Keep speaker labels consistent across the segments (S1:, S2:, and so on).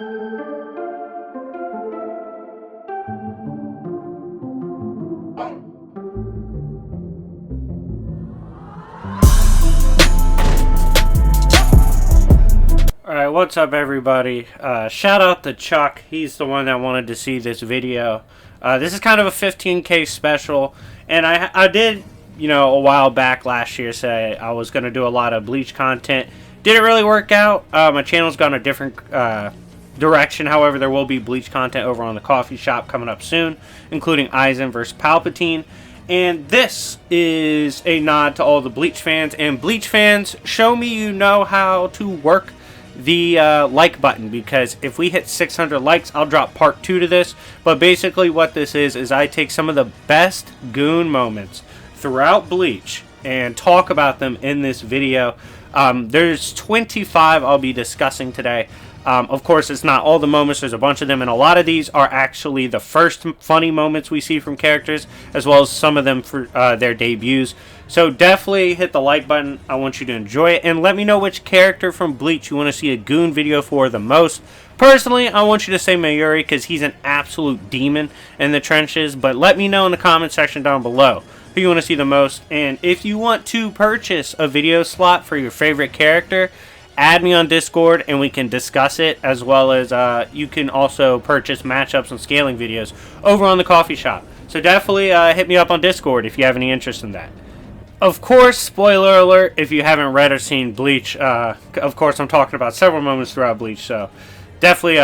S1: Alright, what's up everybody? Shout out to Chuck. He's the one that wanted to see this video. This is kind of a 15K special, and I did, a while back last year say I was going to do a lot of Bleach content. Didn't really work out. My channel's gone a different direction. However, there will be Bleach content over on the coffee shop coming up soon, including Aizen versus Palpatine. And this is a nod to all the Bleach fans. And Bleach fans, show me you know how to work the like button, because if we hit 600 likes, I'll drop part 2 to this. But basically what this is I take some of the best Goon moments throughout Bleach and talk about them in this video. There's 25 I'll be discussing today. Of course, it's not all the moments. There's a bunch of them, and a lot of these are actually the first funny moments we see from characters, as well as some of them for their debuts. So definitely hit the like button. I want you to enjoy it, and let me know which character from Bleach you want to see a Goon video for the most. Personally, I want you to say Mayuri, because he's an absolute demon in the trenches, but let me know in the comment section down below who you want to see the most. And if you want to purchase a video slot for your favorite character, add me on Discord and we can discuss it, as well as you can also purchase matchups and scaling videos over on the coffee shop. So definitely hit me up on Discord if you have any interest in that. Of course, spoiler alert, if you haven't read or seen Bleach, of course I'm talking about several moments throughout Bleach, so definitely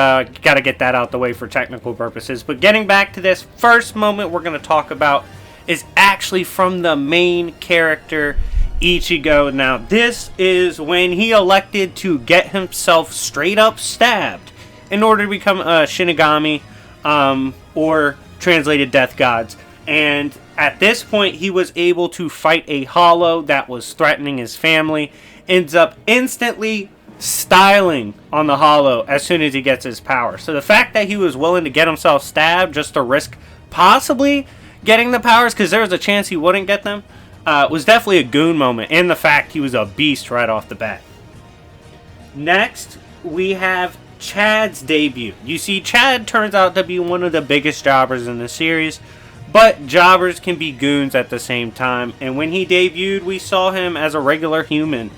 S1: got to get that out the way for technical purposes. But getting back to this, first moment we're going to talk about is actually from the main character, Ichigo. Now, this is when he elected to get himself straight up stabbed in order to become a Shinigami, or translated Death Gods. And at this point, he was able to fight a Hollow that was threatening his family. Ends up instantly styling on the Hollow as soon as he gets his power. So the fact that he was willing to get himself stabbed just to risk possibly getting the powers, because there was a chance he wouldn't get them, was definitely a Goon moment, and the fact he was a beast right off the bat. Next, we have Chad's debut. You see, Chad turns out to be one of the biggest jobbers in the series, but jobbers can be goons at the same time, and when he debuted, we saw him as a regular human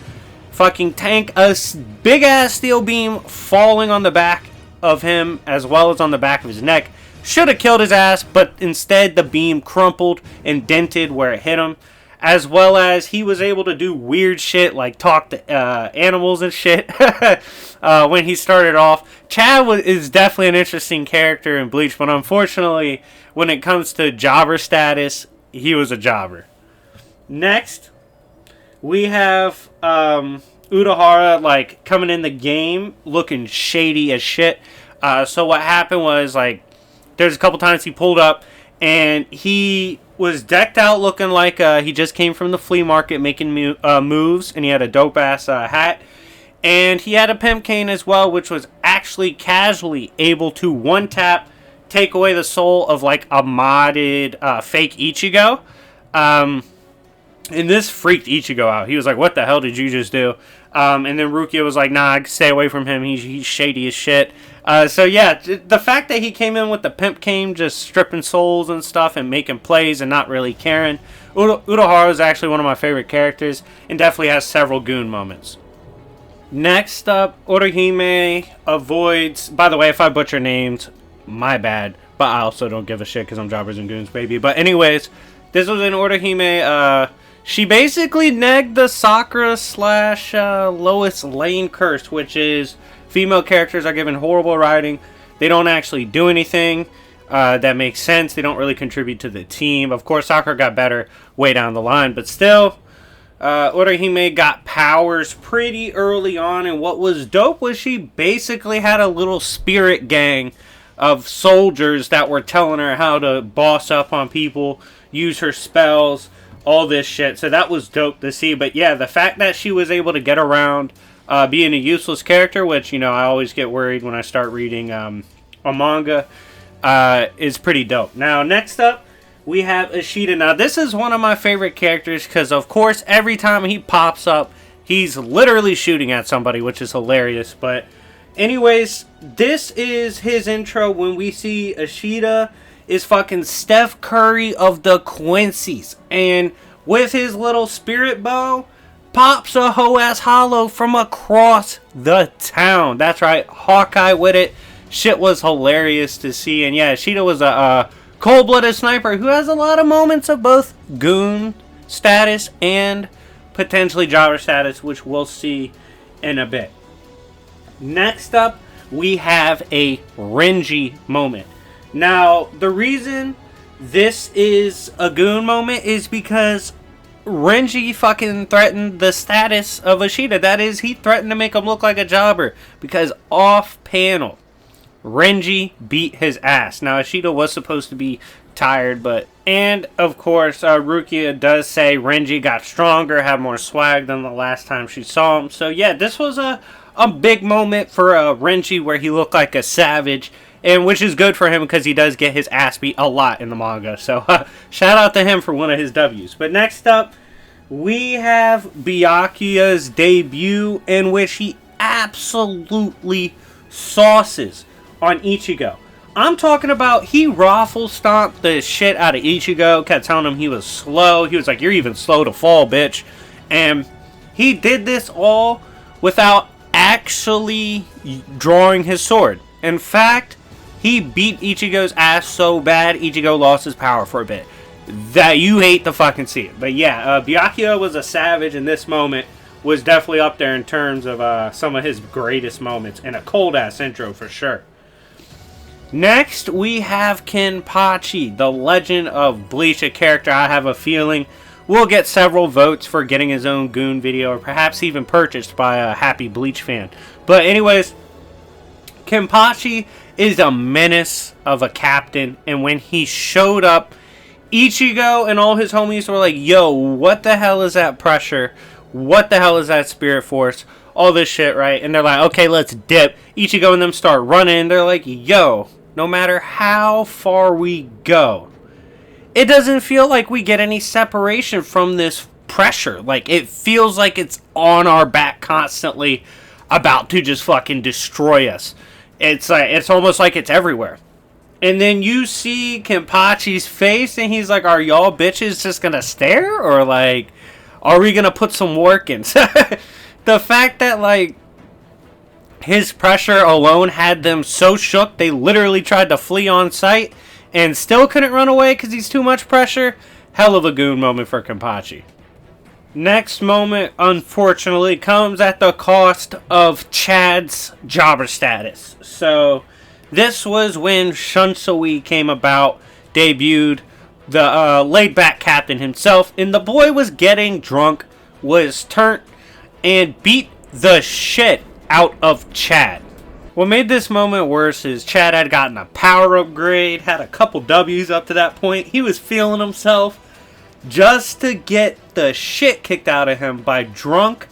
S1: fucking tank a big-ass steel beam falling on the back of him, as well as on the back of his neck. Should have killed his ass, but instead the beam crumpled and dented where it hit him. As well as he was able to do weird shit like talk to animals and shit when he started off. Chad is definitely an interesting character in Bleach, but unfortunately, when it comes to jobber status, he was a jobber. Next, we have Urahara coming in the game looking shady as shit. So what happened was, there's a couple times he pulled up and he was decked out looking like he just came from the flea market making moves, and he had a dope-ass hat. And he had a pimp cane as well, which was actually casually able to one-tap, take away the soul of a modded fake Ichigo. And this freaked Ichigo out. He was like, what the hell did you just do? And then Rukia was like, nah, stay away from him. He's shady as shit. So yeah, the fact that he came in with the pimp cane, just stripping souls and stuff and making plays and not really caring. Urahara is actually one of my favorite characters and definitely has several Goon moments. Next up, Orihime avoids... By the way, if I butcher names, my bad. But I also don't give a shit because I'm jobbers and goons, baby. But anyways, this was in Orihime. She basically negged the Sakura/Lois Lane curse, which is female characters are given horrible writing. They don't actually do anything that makes sense. They don't really contribute to the team. Of course, Sakura got better way down the line, but still, Orihime got powers pretty early on, and what was dope was she basically had a little spirit gang of soldiers that were telling her how to boss up on people, use her spells, all this shit. So that was dope to see. But yeah, the fact that she was able to get around being a useless character, which, I always get worried when I start reading a manga, is pretty dope. Now, next up, we have Ishida. Now, this is one of my favorite characters because, of course, every time he pops up, he's literally shooting at somebody, which is hilarious. But Anyways, this is his intro when we see Ishida is fucking Steph Curry of the Quincy's. And with his little spirit bow, pops a hoe-ass hollow from across the town. That's right, Hawkeye with it. Shit was hilarious to see. And yeah, Ishida was a cold-blooded sniper who has a lot of moments of both Goon status and potentially jobber status, which we'll see in a bit. Next up, we have a Renji moment. Now, the reason this is a Goon moment is because Renji fucking threatened the status of Ishida. That is, he threatened to make him look like a jobber. Because off panel, Renji beat his ass. Now, Ishida was supposed to be tired, but... And, of course, Rukia does say Renji got stronger, had more swag than the last time she saw him. So, yeah, this was a big moment for Renji where he looked like a savage. And which is good for him because he does get his ass beat a lot in the manga. So, shout out to him for one of his W's. But next up, we have Byakuya's debut in which he absolutely sauces on Ichigo. I'm talking about he raffle stomped the shit out of Ichigo, kept telling him he was slow. He was like, you're even slow to fall, bitch. And he did this all without actually drawing his sword. In fact, he beat Ichigo's ass so bad, Ichigo lost his power for a bit. That you hate to fucking see it. But yeah, Byakuya was a savage, and this moment was definitely up there in terms of some of his greatest moments. And a cold-ass intro for sure. Next, we have Kenpachi, the legend of Bleach, a character I have a feeling will get several votes for getting his own Goon video, or perhaps even purchased by a happy Bleach fan. But anyways, Kenpachi is a menace of a captain, and when he showed up, Ichigo and all his homies were like, yo, what the hell is that pressure? What the hell is that spirit force? All this shit, right? And they're like, okay, let's dip. Ichigo and them start running. They're like, yo, no matter how far we go, it doesn't feel like we get any separation from this pressure. Like, it feels like it's on our back constantly, about to just fucking destroy us. It's almost like it's everywhere. And then you see Kenpachi's face, and he's like, are y'all bitches just gonna stare? Or, like, are we gonna put some work in? The fact that, like, his pressure alone had them so shook, they literally tried to flee on sight, and still couldn't run away because he's too much pressure. Hell of a Goon moment for Kenpachi. Next moment, unfortunately, comes at the cost of Chad's jobber status. So, this was when Shunsui came about, debuted, the laid-back captain himself, and the boy was getting drunk, was turned, and beat the shit out of Chad. What made this moment worse is Chad had gotten a power upgrade, had a couple W's up to that point. He was feeling himself, just to get the shit kicked out of him by drunk,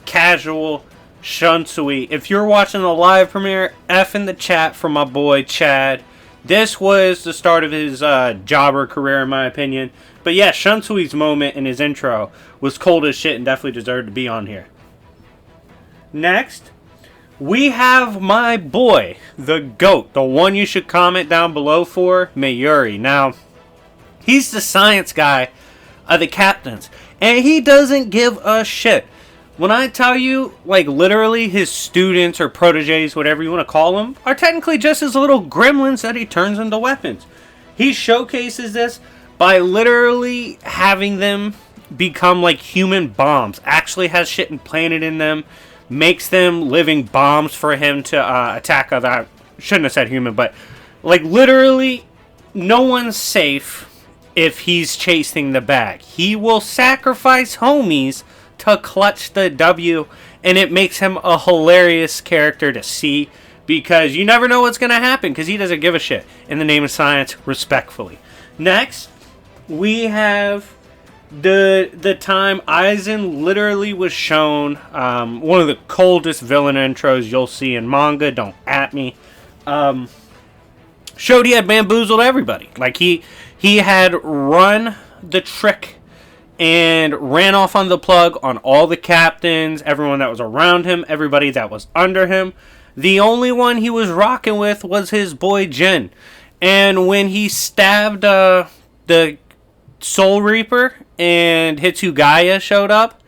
S1: casual Shunsui. If you're watching the live premiere, F in the chat for my boy Chad. This was the start of his jobber career, in my opinion. But yeah, Shunsui's moment in his intro was cold as shit and definitely deserved to be on here. Next, we have my boy, the GOAT, the one you should comment down below for, Mayuri. Now, he's the science guy of the captains, and he doesn't give a shit. When I tell you, like, literally his students or proteges, whatever you want to call them, are technically just his little gremlins that he turns into weapons. He showcases this by literally having them become like human bombs. Actually has shit implanted in them, makes them living bombs for him to attack other... Shouldn't have said human, but like literally no one's safe if he's chasing the bag. He will sacrifice homies to clutch the W, and it makes him a hilarious character to see because you never know what's going to happen because he doesn't give a shit in the name of science, respectfully. Next, we have the time Aizen literally was shown one of the coldest villain intros you'll see in manga, don't at me. Showed he had bamboozled everybody. Like he had run the trick and ran off on the plug on all the captains, everyone that was around him, everybody that was under him. The only one he was rocking with was his boy Jin. And when he stabbed the Soul Reaper and Hitsugaya showed up,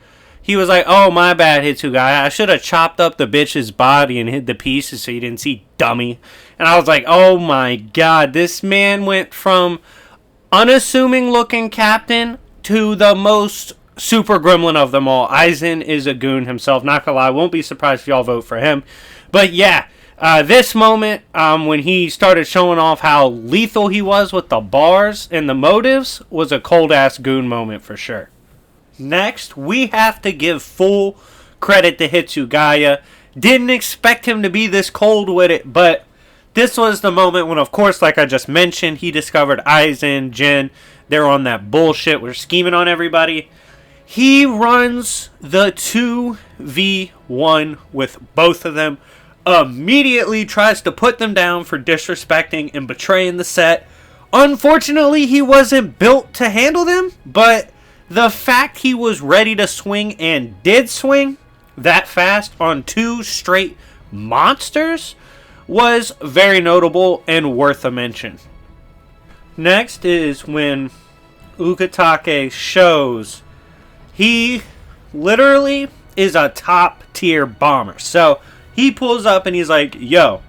S1: he was like, oh, my bad, Hitsugaya. I should have chopped up the bitch's body and hid the pieces so you didn't see, dummy. And I was like, oh my god, this man went from unassuming looking captain to the most super gremlin of them all. Aizen is a goon himself. Not gonna lie, won't be surprised if y'all vote for him. But yeah, this moment, when he started showing off how lethal he was with the bars and the motives, was a cold-ass goon moment for sure. Next, we have to give full credit to Hitsugaya. Didn't expect him to be this cold with it, but this was the moment when, of course, like I just mentioned, he discovered Aizen, Jin. They're on that bullshit. We're scheming on everybody. He runs the 2v1 with both of them. Immediately tries to put them down for disrespecting and betraying the set. Unfortunately, he wasn't built to handle them, but the fact he was ready to swing and did swing that fast on 2 straight monsters was very notable and worth a mention. Next is when Ukitake shows he literally is a top tier bomber. So he pulls up and he's like, yo,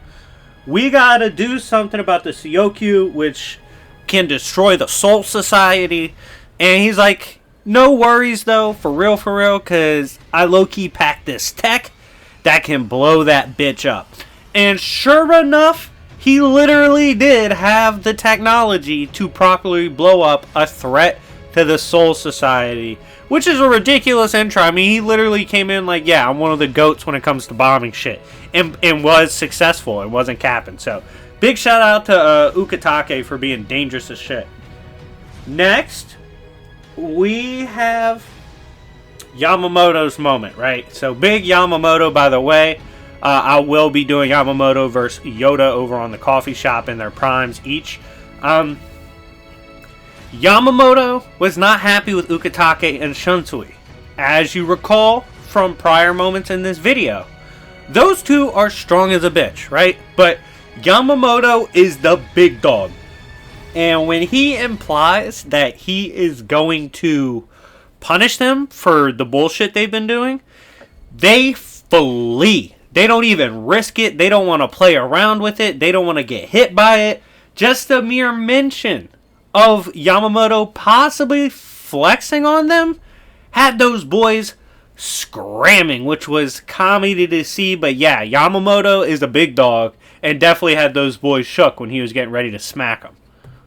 S1: we gotta do something about the Syokyu, which can destroy the Soul Society. And he's like, no worries though, for real, because I low-key packed this tech that can blow that bitch up. And sure enough, he literally did have the technology to properly blow up a threat to the Soul Society, which is a ridiculous intro. I mean, he literally came in like, yeah, I'm one of the GOATs when it comes to bombing shit, and was successful and wasn't capping. So, big shout out to Ukitake for being dangerous as shit. Next, we have Yamamoto's moment, right? So, big Yamamoto, by the way. I will be doing Yamamoto versus Yoda over on the coffee shop in their primes each. Yamamoto was not happy with Ukitake and Shunsui. As you recall from prior moments in this video, those two are strong as a bitch, right? But Yamamoto is the big dog. And when he implies that he is going to punish them for the bullshit they've been doing, they flee. They don't even risk it. They don't want to play around with it. They don't want to get hit by it. Just a mere mention of Yamamoto possibly flexing on them had those boys scramming, which was comedy to see. But yeah, Yamamoto is a big dog and definitely had those boys shook when he was getting ready to smack them.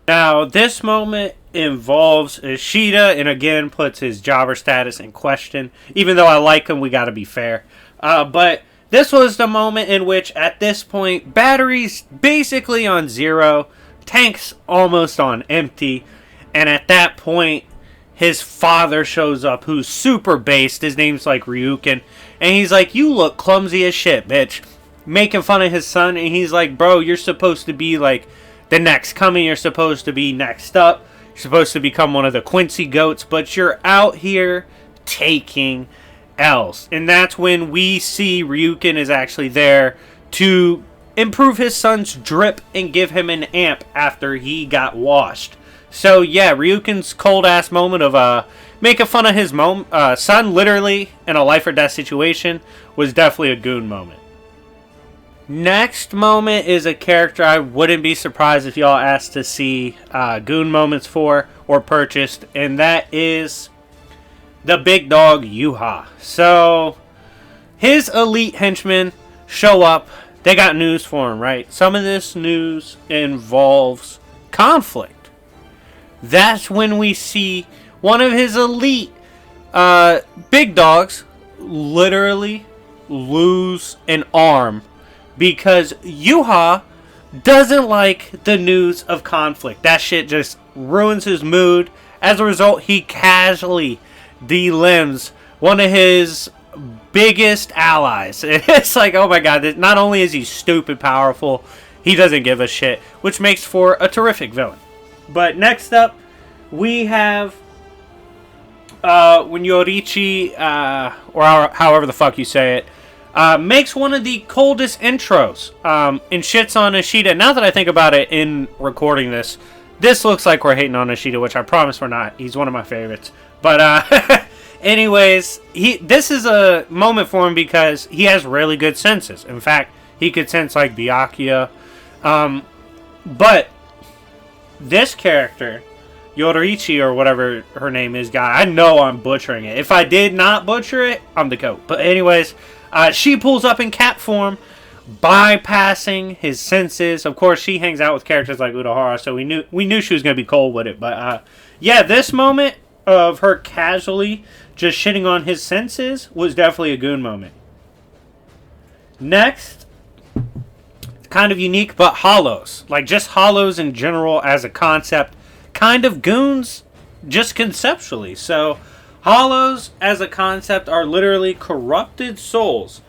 S1: Now, this moment involves Ishida and again puts his jobber status in question. Even though I like him, we got to be fair. But this was the moment in which, at this point, batteries basically on 0, tanks almost on empty, and at that point, his father shows up, who's super based. His name's like Ryuken, and he's like, you look clumsy as shit, bitch. Making fun of his son, and he's like, bro, you're supposed to be like the next coming. You're supposed to be next up. You're supposed to become one of the Quincy goats, but you're out here taking L's. And that's when we see Ryuken is actually there to improve his son's drip and give him an amp after he got washed. So yeah, Ryuken's cold ass moment of making fun of his son literally in a life or death situation was definitely a goon moment. Next moment is a character I wouldn't be surprised if y'all asked to see goon moments for or purchased, and that is the big dog Yhwach. So his elite henchmen show up. They got news for him, right? Some of this news involves conflict. That's when we see one of his elite big dogs literally lose an arm because Yhwach doesn't like the news of conflict. That shit just ruins his mood. As a result, he casually delimbs one of his biggest allies. It's like, oh my god, not only is he stupid powerful, he doesn't give a shit, which makes for a terrific villain. But next up, we have when Yoruichi, or however the fuck you say it, makes one of the coldest intros and shits on Ishida. Now that I think about it in recording this, this looks like we're hating on Ishida, which I promise we're not. He's one of my favorites. But anyways, this is a moment for him because he has really good senses. In fact, he could sense like Byakuya. But this character, Yoruichi or whatever her name is, guy, I know I'm butchering it. If I did not butcher it, I'm the goat. But anyways, she pulls up in cat form, bypassing his senses. Of course, she hangs out with characters like Urahara, so we knew she was going to be cold with it. But yeah, this moment of her casually just shitting on his senses was definitely a Goon moment. Next, kind of unique, but hollows. Like, just hollows in general as a concept. Kind of Goons, just conceptually. So, hollows as a concept are literally corrupted souls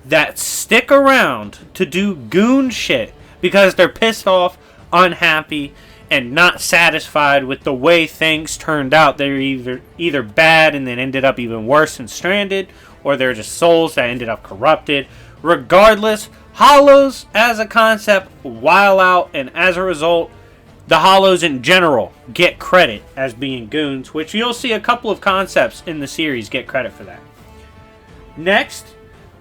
S1: that stick around to do Goon shit because they're pissed off, unhappy, and not satisfied with the way things turned out. They're either bad and then ended up even worse and stranded, or they're just souls that ended up corrupted. Regardless, hollows as a concept while out, and as a result, the hollows in general get credit as being Goons, which you'll see a couple of concepts in the series get credit for that. Next,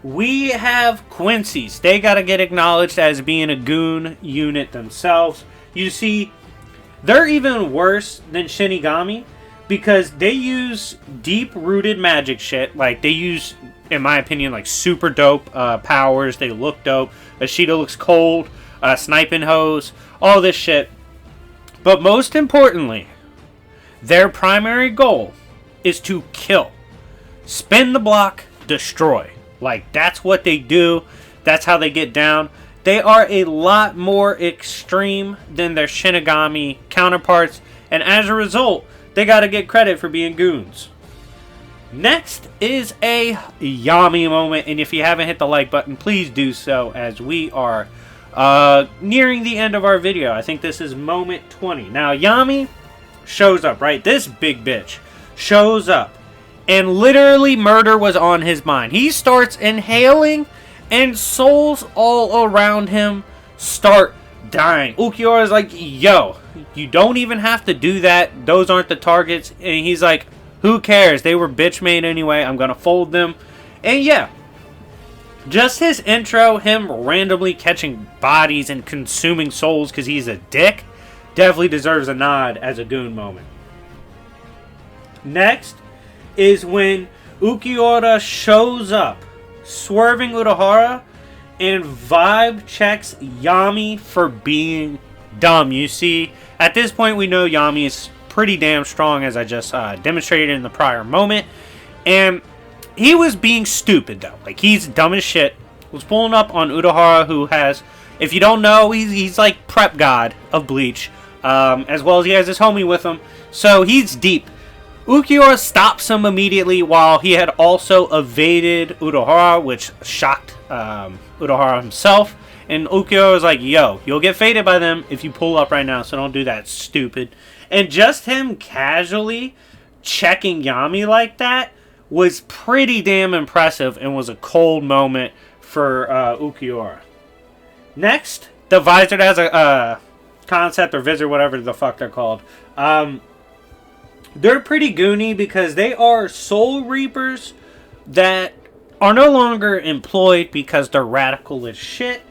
S1: we have Quincy's. They gotta get acknowledged as being a Goon unit themselves. You see, they're even worse than Shinigami because they use deep-rooted magic shit. Like, they use, in my opinion, like super dope powers. They look dope. Ishida looks cold, sniping hose, all this shit. But most importantly, their primary goal is to kill. Spin the block, destroy. Like, that's what they do. That's how they get down. They are a lot more extreme than their Shinigami counterparts. And as a result, they gotta get credit for being Goons. Next is a Yami moment. And if you haven't hit the like button, please do so, as we are nearing the end of our video. I think this is moment 20. Now, Yami shows up, right? This big bitch shows up, and literally murder was on his mind. He starts inhaling, and souls all around him start dying. Ulquiorra is like, yo, you don't even have to do that. Those aren't the targets. And he's like, who cares? They were bitch made anyway. I'm gonna fold them. And yeah, just his intro, him randomly catching bodies and consuming souls because he's a dick, definitely deserves a nod as a Goon moment. Next is when Ulquiorra shows up, swerving Urahara, and vibe checks Yami for being dumb. You see, at this point we know Yami is pretty damn strong, as I just demonstrated in the prior moment. And he was being stupid, though. Like, he's dumb as shit. Was pulling up on Urahara, who has, if you don't know, he's like prep god of Bleach. As well as he has his homie with him. So he's deep. Ulquiorra stops him immediately while he had also evaded Urahara, which shocked Urahara himself. And Ulquiorra was like, yo, you'll get faded by them if you pull up right now, so don't do that, stupid. And just him casually checking Yami like that was pretty damn impressive and was a cold moment for Ulquiorra. Next, the Visored as a concept, or Visored, whatever the fuck they're called. They're pretty goony because they are soul reapers that are no longer employed because they're radical as shit.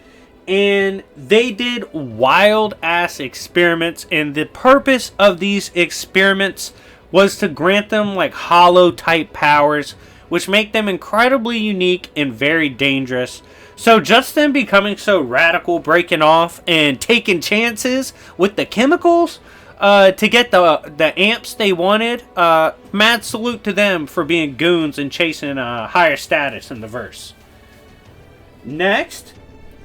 S1: And they did wild ass experiments, and the purpose of these experiments was to grant them like hollow type powers, which make them incredibly unique and very dangerous. So just them becoming so radical, breaking off and taking chances with the chemicals to get the amps they wanted, mad salute to them for being Goons and chasing higher status in the verse. Next,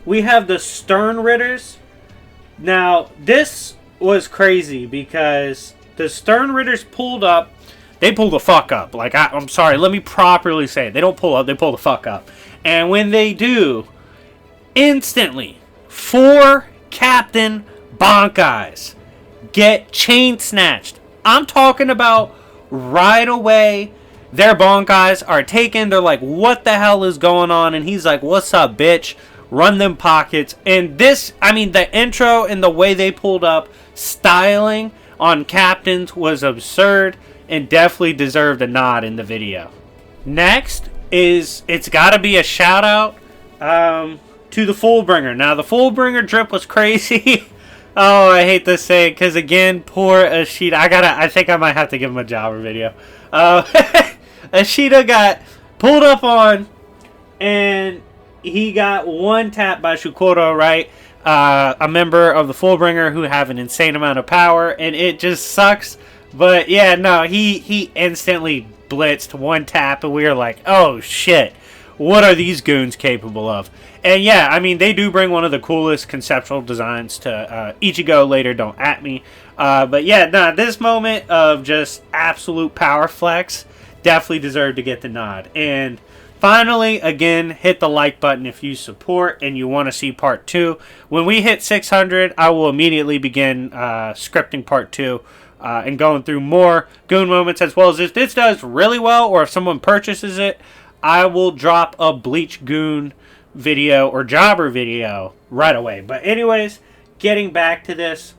S1: we have the Sternritters. Now, this was crazy because the Sternritters pulled up. They pulled the fuck up. Like, I'm sorry, let me properly say it. They don't pull up, they pull the fuck up. And when they do, instantly, 4 Captain Bankais get chain snatched. I'm talking about right away. Their Bankais are taken. They're like, what the hell is going on? And he's like, what's up, bitch? Run them pockets. And this, I mean, the intro and the way they pulled up styling on captains was absurd and definitely deserved a nod in the video. Next is, it's got to be a shout out to the Fullbringer. Now, the Fullbringer drip was crazy. Oh, I hate to say it, because again, poor Ashita. I think I might have to give him a jobber video. Ashita got pulled up on, and he got one tap by Shukuro, right? A member of the Fullbringer who have an insane amount of power, and it just sucks. But yeah, no, he instantly blitzed one tap, and we were like, oh shit, what are these goons capable of? And yeah, I mean, they do bring one of the coolest conceptual designs to Ichigo later, don't at me. But yeah, no, this moment of just absolute power flex definitely deserved to get the nod. And finally, again, hit the like button if you support and you want to see part 2. When we hit 600, I will immediately begin scripting part 2 and going through more Goon moments, as well as if this does really well or if someone purchases it, I will drop a Bleach Goon video or jobber video right away. But anyways, getting back to this,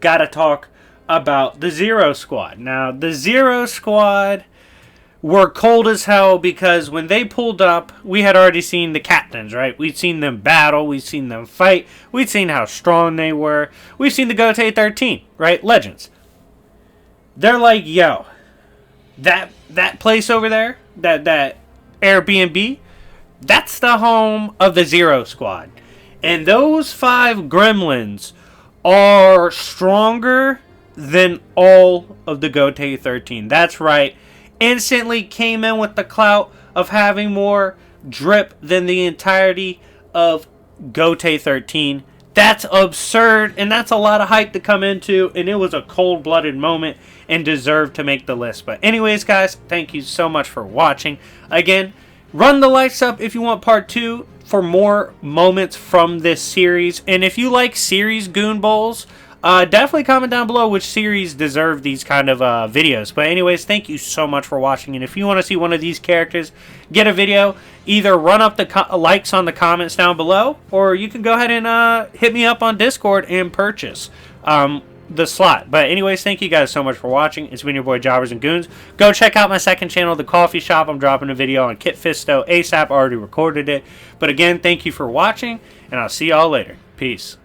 S1: gotta talk about the Zero Squad. Now, the Zero Squad were cold as hell because when they pulled up, we had already seen the captains, right? We'd seen them battle, we'd seen them fight, we'd seen how strong they were, we've seen the Gotei 13, right? Legends. They're like, yo, that place over there, that Airbnb, that's the home of the Zero Squad. And those 5 gremlins are stronger than all of the Gotei 13. That's right. Instantly came in with the clout of having more drip than the entirety of Gotei 13. That's absurd, and that's a lot of hype to come into, and it was a cold-blooded moment and deserved to make the list. But anyways, guys, thank you so much for watching. Again, run the likes up if you want part 2 for more moments from this series. And if you like series Goon Bowls, definitely comment down below which series deserve these kind of videos. But anyways, thank you so much for watching. And if you want to see one of these characters get a video, either run up the likes on the comments down below, or you can go ahead and hit me up on Discord and purchase the slot. But anyways, thank you guys so much for watching. It's been your boy Jobbers and Goons. Go check out my second channel, The Coffee Shop. I'm dropping a video on Kit Fisto ASAP. Already recorded it. But again, thank you for watching, and I'll see y'all later. Peace.